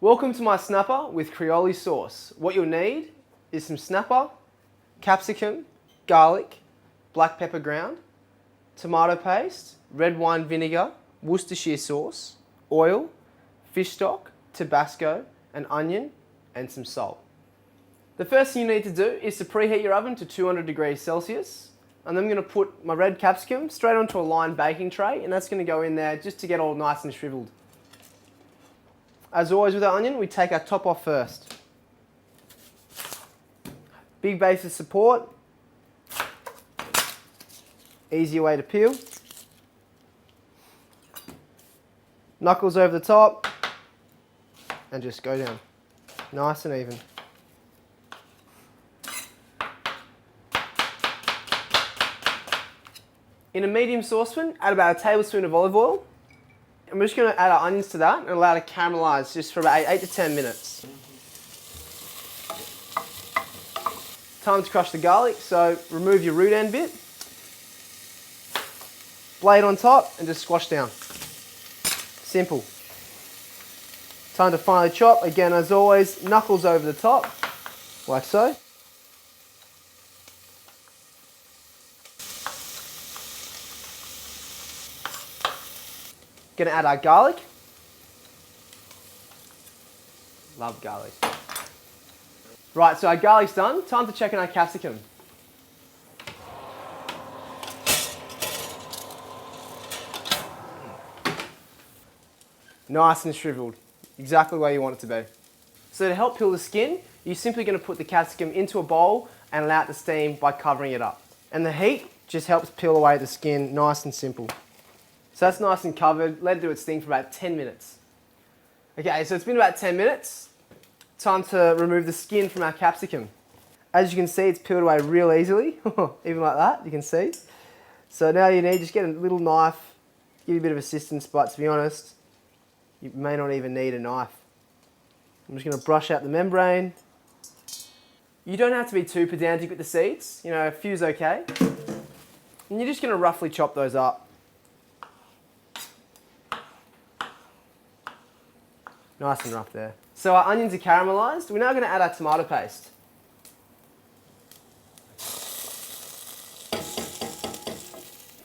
Welcome to my snapper with Creole Sauce. What you'll need is some snapper, capsicum, garlic, black pepper ground, tomato paste, red wine vinegar, Worcestershire sauce, oil, fish stock, Tabasco, an onion, and some salt. The first thing you need to do is to preheat your oven to 200 degrees Celsius. And then I'm going to put my red capsicum straight onto a lined baking tray, and that's going to go in there just to get all nice and shriveled. As always with our onion, we take our top off first. Big base of support. Easier way to peel. Knuckles over the top. And just go down. Nice and even. In a medium saucepan, add about a tablespoon of olive oil. And we're just going to add our onions to that and allow it to caramelise just for about 8 to 10 minutes. Time to crush the garlic, so remove your root end bit. Blade on top and just squash down. Simple. Time to finely chop, again as always, knuckles over the top, like so. Gonna add our garlic. Love garlic. Right, so our garlic's done. Time to check on our capsicum. Nice and shriveled. Exactly where you want it to be. So to help peel the skin, you're simply gonna put the capsicum into a bowl and allow it to steam by covering it up. And the heat just helps peel away the skin, nice and simple. So that's nice and covered. Let it do its thing for about 10 minutes. Okay, so it's been about 10 minutes. Time to remove the skin from our capsicum. As you can see, it's peeled away real easily. Even like that, you can see. So now you need, just get a little knife, give you a bit of assistance, but to be honest, you may not even need a knife. I'm just gonna brush out the membrane. You don't have to be too pedantic with the seeds. You know, a few's okay. And you're just gonna roughly chop those up. Nice and rough there. So our onions are caramelised. We're now going to add our tomato paste.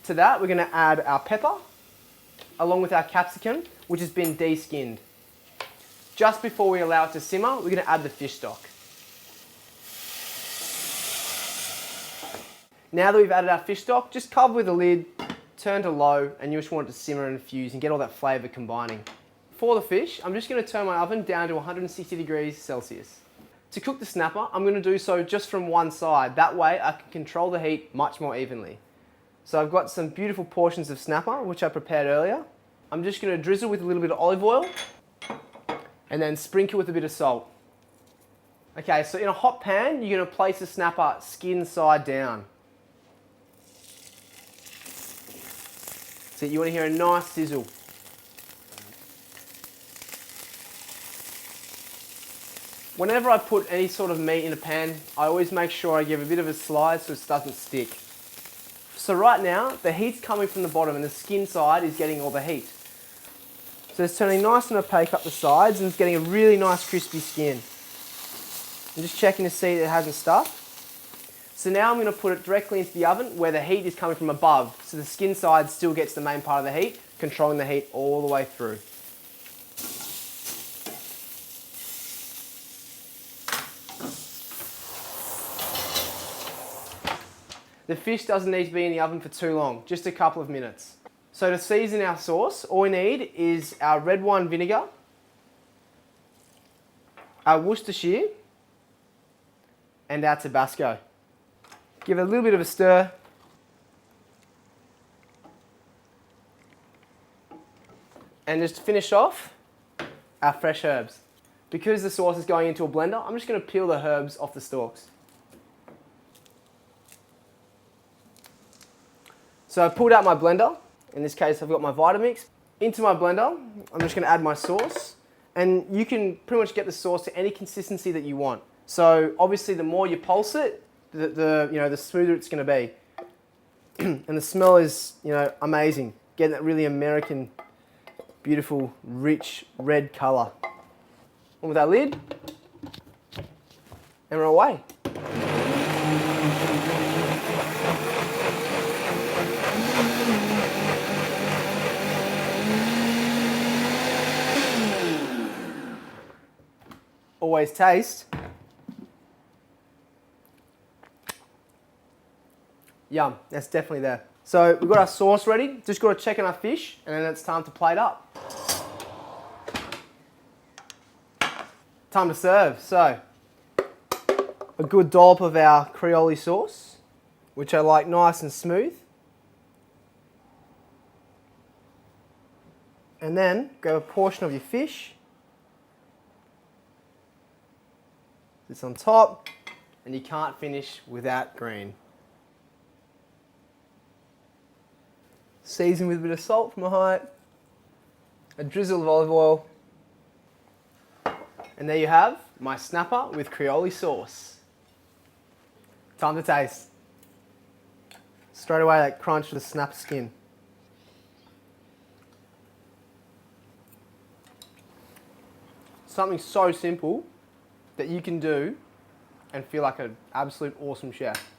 To that, we're going to add our pepper, along with our capsicum, which has been de-skinned. Just before we allow it to simmer, we're going to add the fish stock. Now that we've added our fish stock, just cover with a lid, turn to low, and you just want it to simmer and infuse and get all that flavour combining. For the fish, I'm just going to turn my oven down to 160 degrees Celsius. To cook the snapper, I'm going to do so just from one side. That way I can control the heat much more evenly. So I've got some beautiful portions of snapper, which I prepared earlier. I'm just going to drizzle with a little bit of olive oil and then sprinkle with a bit of salt. Okay, so in a hot pan, you're going to place the snapper skin side down. So you want to hear a nice sizzle. Whenever I put any sort of meat in a pan, I always make sure I give a bit of a slide so it doesn't stick. So right now, the heat's coming from the bottom and the skin side is getting all the heat. So it's turning nice and opaque up the sides and it's getting a really nice crispy skin. I'm just checking to see that it hasn't stuck. So now I'm going to put it directly into the oven where the heat is coming from above. So the skin side still gets the main part of the heat, controlling the heat all the way through. The fish doesn't need to be in the oven for too long, just a couple of minutes. So to season our sauce, all we need is our red wine vinegar, our Worcestershire, and our Tabasco. Give it a little bit of a stir. And just to finish off, our fresh herbs. Because the sauce is going into a blender, I'm just going to peel the herbs off the stalks. So I've pulled out my blender. In this case, I've got my Vitamix. Into my blender, I'm just going to add my sauce. And you can pretty much get the sauce to any consistency that you want. So obviously, the more you pulse it, the smoother it's going to be. And the smell is, amazing. Getting that really American, beautiful, rich red color. on with our lid, and we're away. Always taste. Yum, that's definitely there. So we've got our sauce ready, just got to check on our fish, and then it's time to plate up. Time to serve. So, a good dollop of our Creole sauce, which I like nice and smooth. And then grab a portion of your fish. This on top, and you can't finish without green. Season with a bit of salt from a height, a drizzle of olive oil, and there you have my snapper with Creole sauce. Time to taste. Straight away that crunch of the snap skin. Something so simple that you can do and feel like an absolute awesome chef.